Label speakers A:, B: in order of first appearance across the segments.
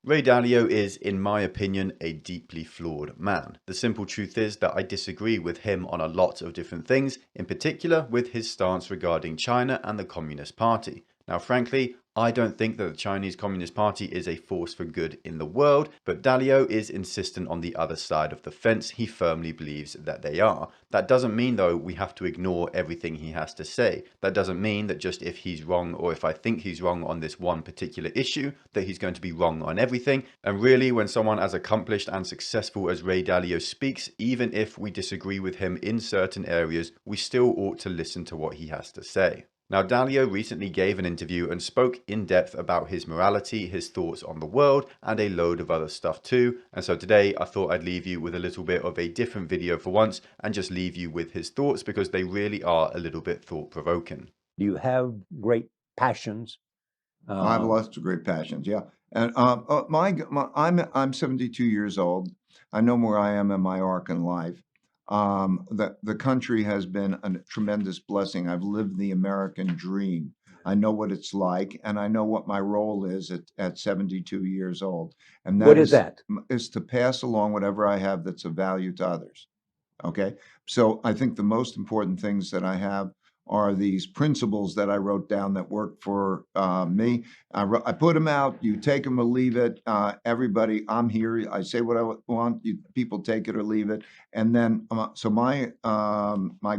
A: Ray Dalio is, in my opinion, a deeply flawed man. The simple truth is that I disagree with him on a lot of different things, in particular with his stance regarding China and the Communist Party. Now, frankly, I don't think that the Chinese Communist Party is a force for good in the world, but Dalio is insistent on the other side of the fence. He firmly believes that they are. That doesn't mean, though, we have to ignore everything he has to say. That doesn't mean that just if he's wrong or if I think he's wrong on this one particular issue, that he's going to be wrong on everything. And really, when someone as accomplished and successful as Ray Dalio speaks, even if we disagree with him in certain areas, we still ought to listen to what he has to say. Now, Dalio recently gave an interview and spoke in depth about his morality, his thoughts on the world, and a load of other stuff too. And so today I thought I'd leave you with a little bit of a different video for once and just leave you with his thoughts because they really are a little bit thought-provoking.
B: You have great passions.
C: I have lots of great passions, yeah. And I'm 72 years old. I know where I am in my arc in life. The country has been a tremendous blessing. I've lived the American dream. I know what it's like, and I know what my role is at 72 years old. And
B: What is that?
C: is to pass along whatever I have that's of value to others. Okay. So I think the most important things that I have are these principles that I wrote down that work for me. I put them out. You take them or leave it. Everybody, I'm here. I say what I want. People take it or leave it. And then, so my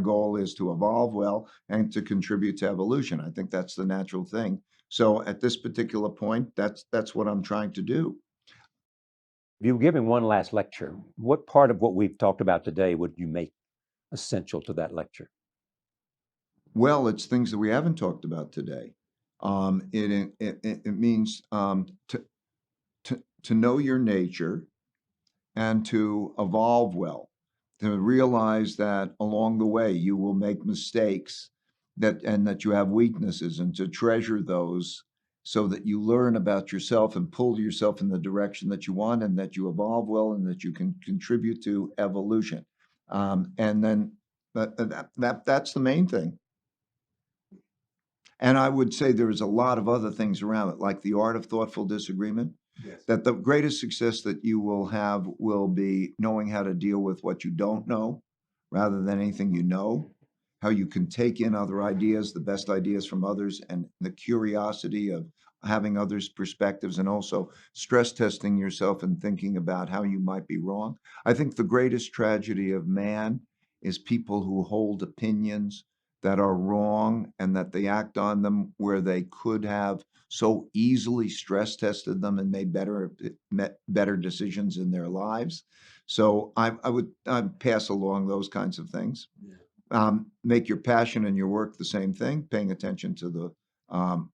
C: goal is to evolve well and to contribute to evolution. I think that's the natural thing. So at this particular point, that's what I'm trying to do.
B: If you were giving one last lecture, what part of what we've talked about today would you make essential to that lecture?
C: Well, it's things that we haven't talked about today. It means to know your nature and to evolve well, to realize that along the way you will make mistakes and that you have weaknesses, and to treasure those so that you learn about yourself and pull yourself in the direction that you want, and that you evolve well, and that you can contribute to evolution. And then that's the main thing. And I would say there's a lot of other things around it, like the art of thoughtful disagreement. Yes. That the greatest success that you will have will be knowing how to deal with what you don't know rather than anything you know, how you can take in other ideas, the best ideas from others, and the curiosity of having others' perspectives, and also stress testing yourself and thinking about how you might be wrong. I think the greatest tragedy of man is people who hold opinions that are wrong and that they act on them where they could have so easily stress tested them and made better decisions in their lives. So I'd pass along those kinds of things. Yeah. Make your passion and your work the same thing. Paying attention to the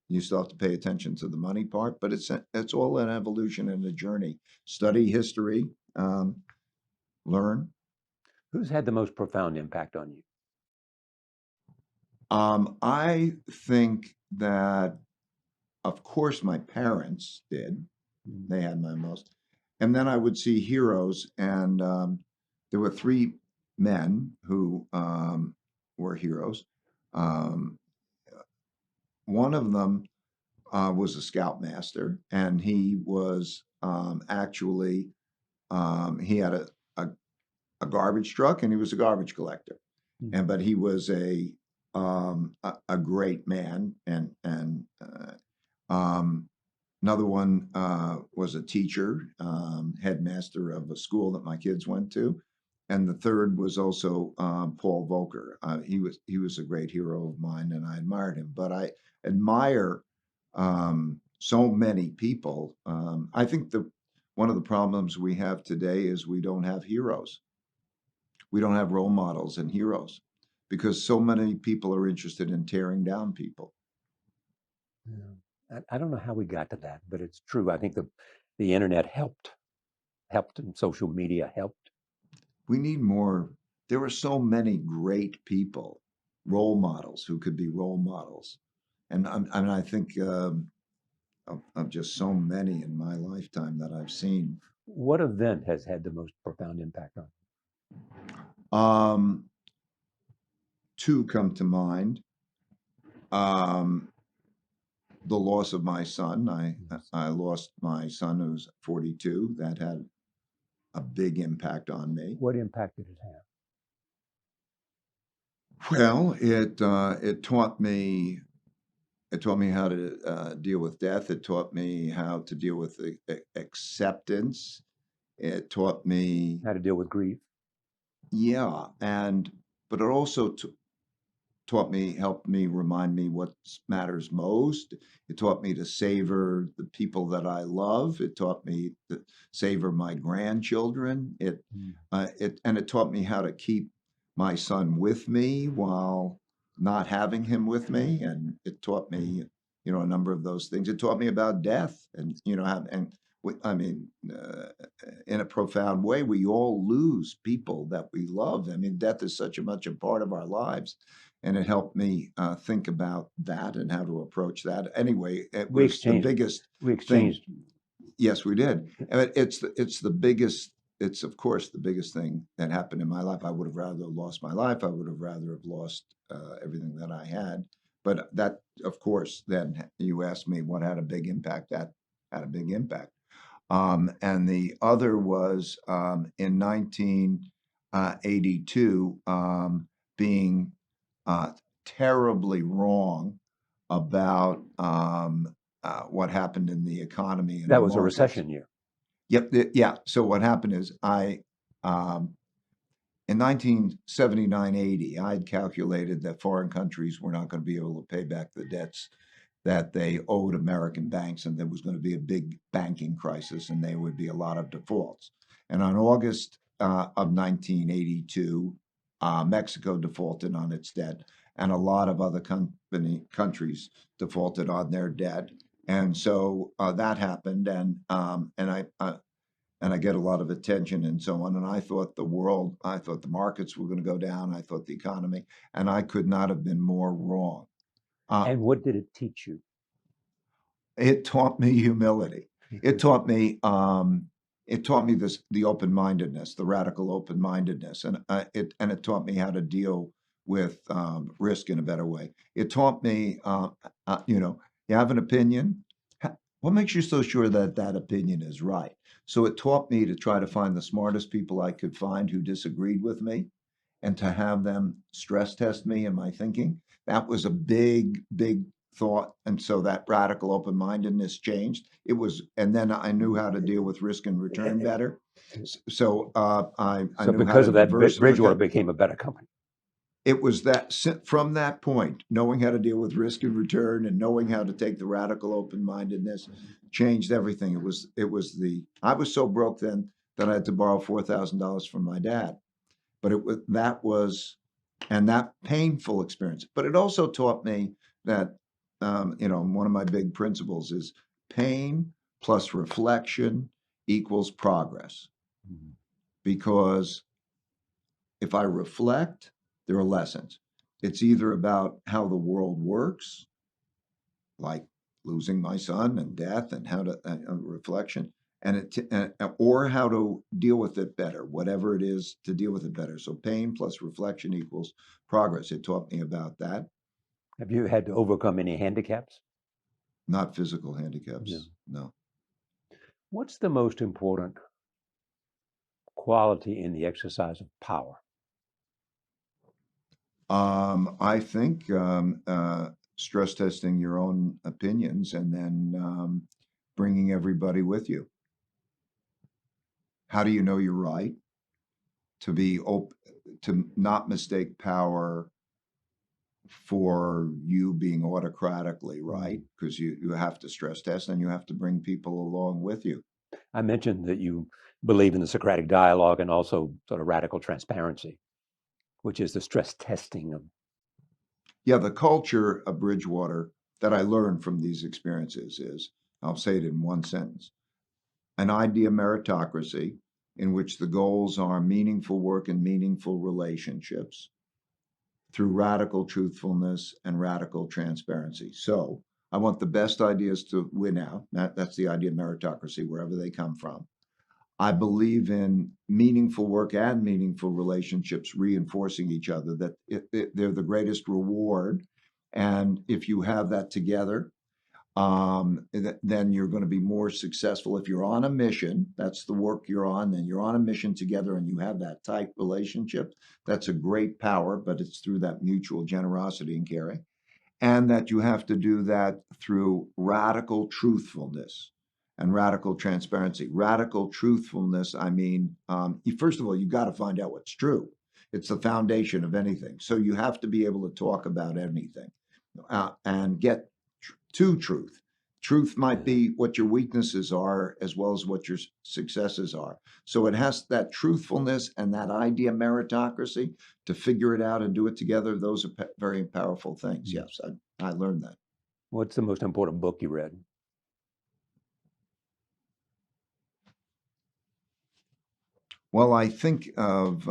C: you still have to pay attention to the money part, but it's all an evolution and a journey. Study history, learn.
B: Who's had the most profound impact on you?
C: I think that, of course, my parents did. They had my most. And then I would see heroes, and there were three men who were heroes. Um, One of them was a scoutmaster, and he was actually he had a garbage truck, and he was a garbage collector. But he was a great man, and another one was a teacher, headmaster of a school that my kids went to, and the third was also Paul Volcker. He was a great hero of mine, and I admired him. But I admire so many people. I think one of the problems we have today is we don't have heroes. We don't have role models and heroes because so many people are interested in tearing down people.
B: Yeah. I don't know how we got to that, but it's true. I think the internet helped, and social media helped.
C: We need more. There are so many great people, role models who could be role models. And I think of just so many in my lifetime that I've seen.
B: What event has had the most profound impact on you?
C: Two come to mind. the loss of my son. I lost my son who's 42. That had a big impact on me.
B: What impact did it have?
C: Well, it taught me how to deal with death. It taught me how to deal with acceptance. It taught me,
B: How to deal with grief?
C: yeah, but it also helped me remind me what matters most. It taught me to savor the people that I love. It taught me to savor my grandchildren. It taught me how to keep my son with me while not having him with me. And it taught me, a number of those things. It taught me about death, and I mean, in a profound way, we all lose people that we love. I mean, death is such much a part of our lives. And it helped me think about that and how to approach that. Anyway, it was the biggest
B: We
C: thing.
B: exchanged.
C: Yes, we did. And it's the biggest. It's of course the biggest thing that happened in my life. I would have rather lost my life. I would have rather have lost everything that I had. But that, of course, then you asked me what had a big impact. That had a big impact. And the other was in 1982, being terribly wrong about what happened in the economy and
B: That
C: the
B: was a
C: markets.
B: recession year.
C: Yep. Yeah. So what happened is in 1979-80, I'd calculated that foreign countries were not going to be able to pay back the debts that they owed American banks, and there was going to be a big banking crisis, and there would be a lot of defaults. And on August of 1982, Mexico defaulted on its debt, and a lot of other countries defaulted on their debt. And so that happened, and I get a lot of attention and so on. And I thought the markets were going to go down. I thought the economy, and I could not have been more wrong.
B: And what did it teach you?
C: It taught me humility. It taught me the open-mindedness, the radical open-mindedness, and it taught me how to deal with risk in a better way. It taught me, you have an opinion. What makes you so sure that that opinion is right? So it taught me to try to find the smartest people I could find who disagreed with me, and to have them stress test me in my thinking. That was a big, big thought. And so that radical open-mindedness changed. And then I knew how to deal with risk and return better. So I
B: So
C: knew how
B: because
C: to
B: of that,
C: diversify.
B: Bridgewater became a better company.
C: It was that from that point, knowing how to deal with risk and return and knowing how to take the radical open-mindedness changed everything. I was so broke then that I had to borrow $4,000 from my dad. But that painful experience. But it also taught me that, one of my big principles is pain plus reflection equals progress.
B: Mhm.
C: Because if I reflect, there are lessons. It's either about how the world works, like losing my son and death, and how to reflection, or how to deal with it better, whatever it is to deal with it better. So pain plus reflection equals progress. It taught me about that.
B: Have you had to overcome any handicaps?
C: Not physical handicaps.
B: Yeah.
C: No.
B: What's the most important quality in the exercise of power?
C: I think stress testing your own opinions and then bringing everybody with you. How do you know you're right? To be to not mistake power for you being autocratically right, because you have to stress test and you have to bring people along with you.
B: I mentioned that you believe in the Socratic dialogue and also sort of radical transparency, which is the stress testing of.
C: Yeah, the culture of Bridgewater that I learned from these experiences is, I'll say it in one sentence, an idea meritocracy in which the goals are meaningful work and meaningful relationships through radical truthfulness and radical transparency. So I want the best ideas to win out. That's the idea of meritocracy, wherever they come from. I believe in meaningful work and meaningful relationships reinforcing each other, that they're the greatest reward. And if you have that together, then you're going to be more successful. If you're on a mission, that's the work you're on, then you're on a mission together and you have that tight relationship. That's a great power, but it's through that mutual generosity and caring. And that you have to do that through radical truthfulness and radical transparency. Radical truthfulness, I mean, first of all, you've got to find out what's true. It's the foundation of anything. So you have to be able to talk about anything and get to truth. Truth might be what your weaknesses are as well as what your successes are. So it has that truthfulness and that idea meritocracy to figure it out and do it together. Those are very powerful things. Yes, I learned that.
B: What's the most important book you read?
C: Well, I think of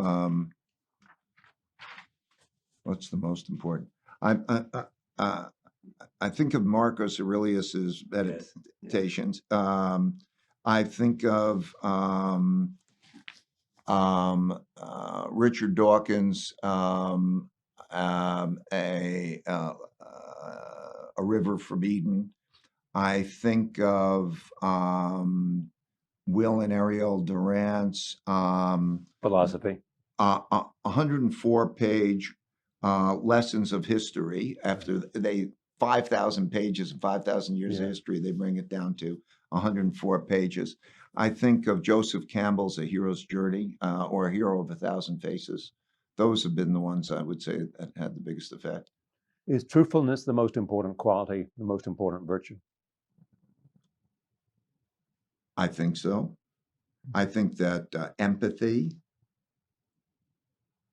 C: what's the most important. I think of Marcus Aurelius's Meditations. I think of Richard Dawkins' A River from Eden. I think of Will and Ariel Durant's
B: Philosophy.
C: 104-page lessons of history. After 5,000 pages and 5,000 years of history, they bring it down to 104 pages. I think of Joseph Campbell's A Hero's Journey or A Hero of a Thousand Faces. Those have been the ones I would say that had the biggest effect.
B: Is truthfulness the most important quality, the most important virtue?
C: I think so. I think that empathy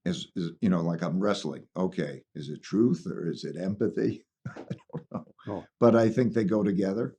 C: is, like I'm wrestling. Okay, is it truth or is it empathy? I don't know.
B: Oh.
C: But I think they go together,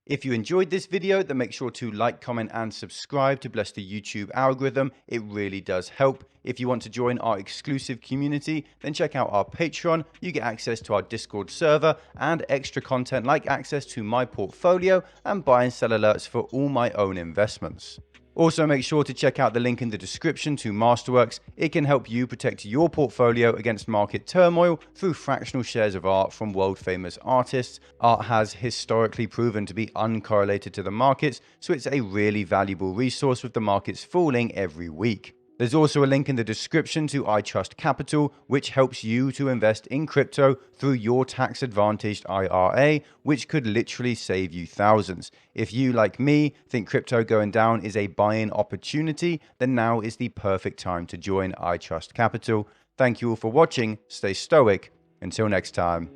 A: If you enjoyed this video, then make sure to like, comment, and subscribe to bless the YouTube algorithm. It really does help. If you want to join our exclusive community, then check out our Patreon. You get access to our Discord server and extra content like access to my portfolio and buy and sell alerts for all my own investments. Also, make sure to check out the link in the description to Masterworks. It can help you protect your portfolio against market turmoil through fractional shares of art from world-famous artists. Art has historically proven to be uncorrelated to the markets, so it's a really valuable resource with the markets falling every week. There's also a link in the description to I Trust Capital, which helps you to invest in crypto through your tax-advantaged IRA, which could literally save you thousands. If you, like me, think crypto going down is a buy-in opportunity, then now is the perfect time to join I Trust Capital. Thank you all for watching. Stay stoic. Until next time.